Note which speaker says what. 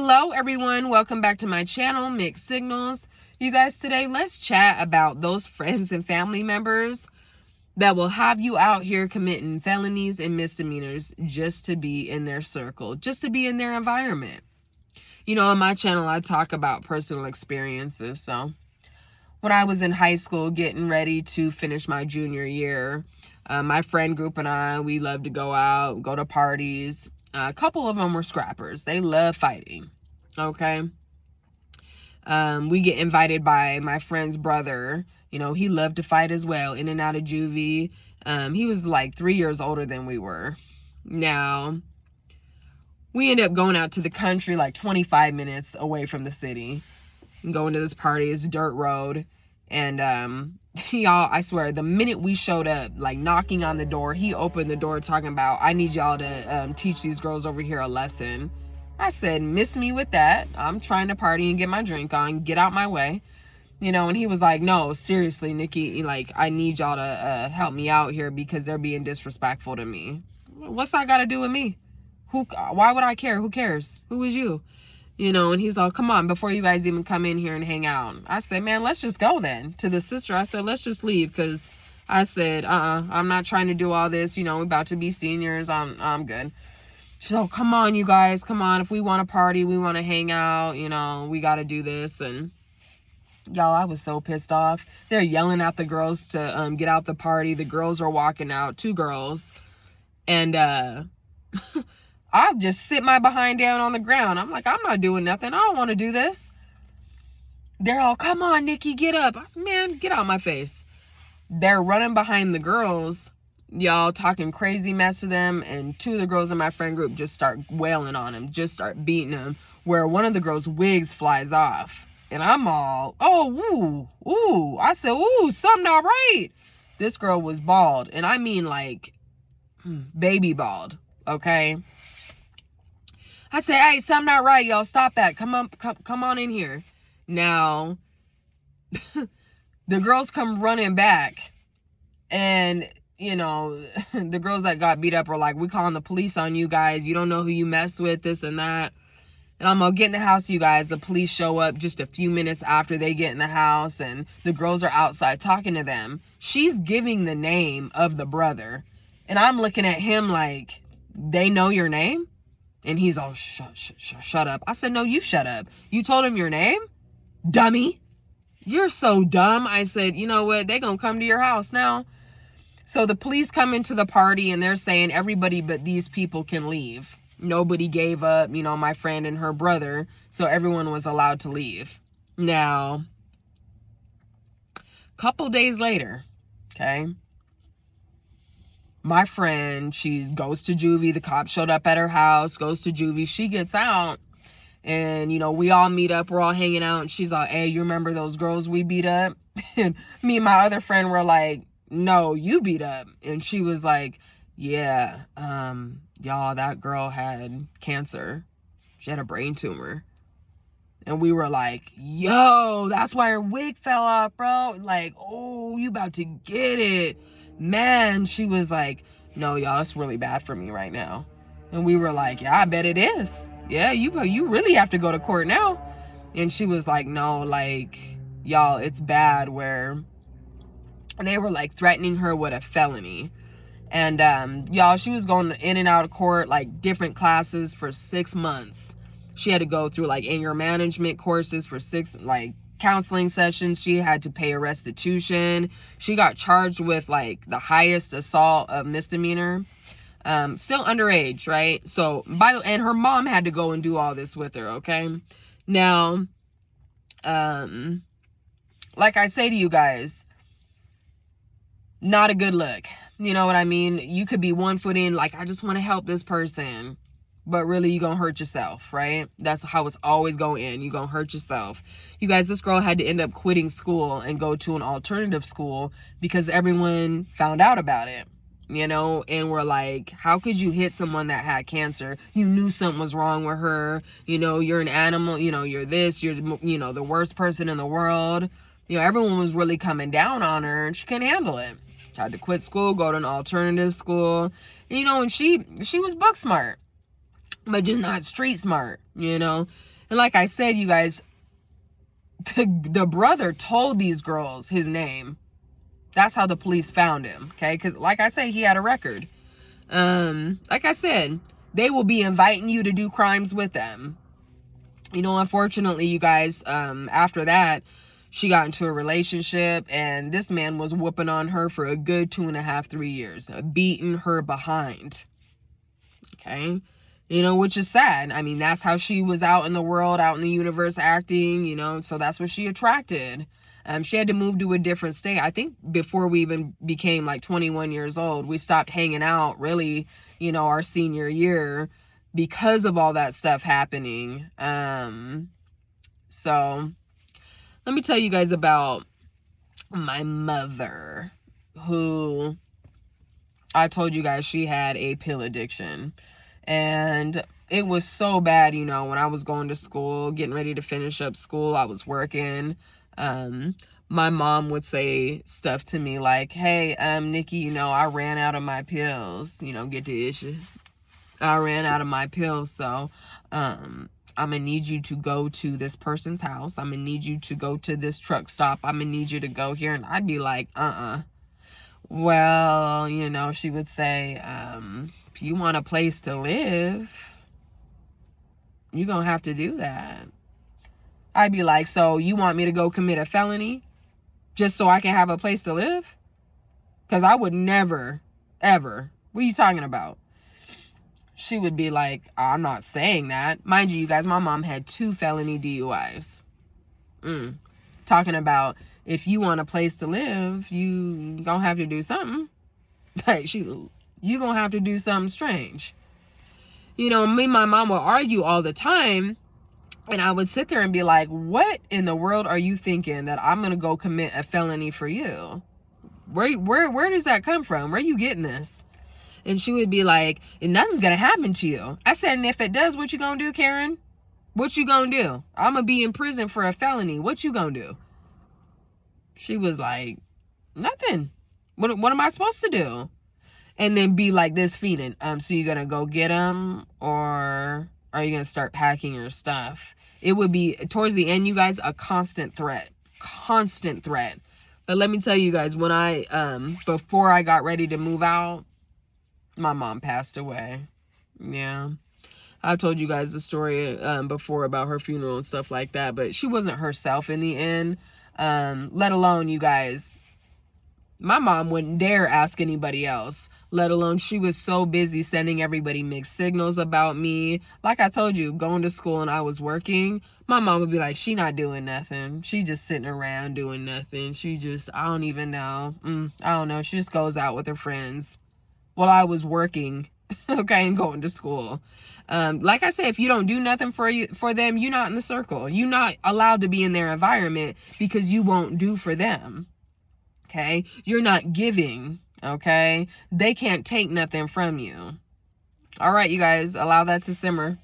Speaker 1: Hello everyone, welcome back to my channel, Mixed Signals. You guys, today let's chat about those friends and family members that will have you out here committing felonies and misdemeanors just to be in their circle, just to be in their environment. You know, on my channel I talk about personal experiences. So when I was in high school getting ready to finish my junior year, my friend group and I, we loved to go out, go to parties. A couple of them were scrappers. They love fighting. Okay. We get invited by my friend's brother. You know, he loved to fight as well, in and out of juvie. He was like 3 years older than we were. Now, we ended up going out to the country, like 25 minutes away from the city, and going to this party. It's dirt road. And y'all, I swear, the minute we showed up, like knocking on the door, he opened the door talking about, I need y'all to teach these girls over here a lesson. I said, miss me with that. I'm trying to party and get my drink on. Get out my way. You know, and he was like, no, seriously, Nikki, like, I need y'all to help me out here because they're being disrespectful to me. What's that got to do with me? Why would I care? Who cares? Who is you? You know, and he's all, come on, before you guys even come in here and hang out. I said, man, let's just go then. To the sister, I said, let's just leave, because I said, I'm not trying to do all this. You know, we're about to be seniors. I'm good. She's like, come on, you guys, come on. If we want to party, we want to hang out, you know, we got to do this. And y'all, I was so pissed off. They're yelling at the girls to get out the party. The girls are walking out, 2 girls. And I'll just sit my behind down on the ground. I'm like, I'm not doing nothing. I don't want to do this. They're all, come on, Nikki, get up. I said, man, get out my face. They're running behind the girls, y'all, talking crazy mess to them. And 2 of the girls in my friend group just start wailing on him, just start beating him, where one of the girls' wigs flies off. And I'm all, oh, ooh. I said, ooh, something not right. This girl was bald. And I mean like baby bald, okay? I said, hey, something not right, y'all. Stop that. Come on in here. Now, the girls come running back. And, you know, the girls that got beat up were like, we calling the police on you guys. You don't know who you messed with, this and that. And I'm going to get in the house, you guys. The police show up just a few minutes after they get in the house. And the girls are outside talking to them. She's giving the name of the brother. And I'm looking at him like, they know your name? And he's all, shut up. I said, no, you shut up. You told him your name? Dummy. You're so dumb. I said, you know what? They're going to come to your house now. So the police come into the party and they're saying everybody but these people can leave. Nobody gave up, you know, my friend and her brother. So everyone was allowed to leave. Now, a couple days later, okay, my friend, she goes to juvie. The cop showed up at her house, goes to juvie. She gets out and, you know, we all meet up. We're all hanging out. And she's like, hey, you remember those girls we beat up? And me and my other friend were like, no, you beat up. And she was like, yeah, y'all, that girl had cancer. She had a brain tumor. And we were like, yo, that's why her wig fell off, bro. Like, oh, you about to get it. Man, she was like, no, y'all, it's really bad for me right now. And we were like, yeah, I bet it is. Yeah, you really have to go to court now. And she was like, no, like, y'all, it's bad, where they were like threatening her with a felony. And y'all, she was going in and out of court, like different classes for 6 months. She had to go through like anger management courses for 6, like, counseling sessions. She had to pay a restitution. She got charged with like the highest assault of misdemeanor. Still underage, right? So and her mom had to go and do all this with her, okay? Now, like I say to you guys, not a good look. You know what I mean? You could be one foot in, like, I just want to help this person. But really, you're going to hurt yourself, right? That's how it's always going in. You're going to hurt yourself. You guys, this girl had to end up quitting school and go to an alternative school because everyone found out about it, you know? And we're like, how could you hit someone that had cancer? You knew something was wrong with her. You know, you're an animal. You know, you're this. You're, you know, the worst person in the world. You know, everyone was really coming down on her and she couldn't handle it. Had to quit school, go to an alternative school. And, you know, and she was book smart. but just not street smart, you know? And like I said, you guys, the brother told these girls his name. That's how the police found him, okay? Because like I said, he had a record. Like I said, they will be inviting you to do crimes with them. You know, unfortunately, you guys, after that, she got into a relationship, and this man was whooping on her for a good 2.5, 3 years, beating her behind. Okay? You know, which is sad. I mean, that's how she was out in the world, out in the universe acting, you know, so that's what she attracted. She had to move to a different state. I think before we even became like 21 years old, we stopped hanging out really, you know, our senior year because of all that stuff happening. So let me tell you guys about my mother, who I told you guys she had a pill addiction. And it was so bad, you know, when I was going to school, getting ready to finish up school, I was working. My mom would say stuff to me like, hey, Nikki, you know, I ran out of my pills, you know, get the issue. I ran out of my pills, so, I'm gonna need you to go to this person's house. I'm gonna need you to go to this truck stop. I'm gonna need you to go here. And I'd be like, well, you know, she would say, if you want a place to live, you're gonna have to do that. I'd be like, so you want me to go commit a felony just so I can have a place to live? Because I would never, ever. What are you talking about? She would be like, I'm not saying that. Mind you, guys, my mom had 2 felony DUIs. Talking about, if you want a place to live, you gonna have to do something. Like, you gonna have to do something strange. You know, me and my mom would argue all the time. And I would sit there and be like, what in the world are you thinking that I'm gonna go commit a felony for you? Where does that come from? Where are you getting this? And she would be like, and nothing's gonna happen to you. I said, and if it does, what you gonna do, Karen? What you gonna do? I'm gonna be in prison for a felony. What you gonna do? She was like, nothing. What am I supposed to do? And then be like this feeding. So you gonna go get him, or are you gonna start packing your stuff? It would be, towards the end, you guys, a constant threat. Constant threat. But let me tell you guys, when before I got ready to move out, my mom passed away. Yeah. I've told you guys the story before about her funeral and stuff like that, but she wasn't herself in the end. Let alone, you guys, my mom wouldn't dare ask anybody else, let alone she was so busy sending everybody mixed signals about me. Like I told you, going to school and I was working, my mom would be like, she not doing nothing. She just sitting around doing nothing. She just, I don't even know. I don't know. She just goes out with her friends while I was working, okay, and going to school. Like I said, if you don't do nothing for them, you're not in the circle. You're not allowed to be in their environment because you won't do for them. Okay? You're not giving. Okay? They can't take nothing from you. All right, you guys, allow that to simmer.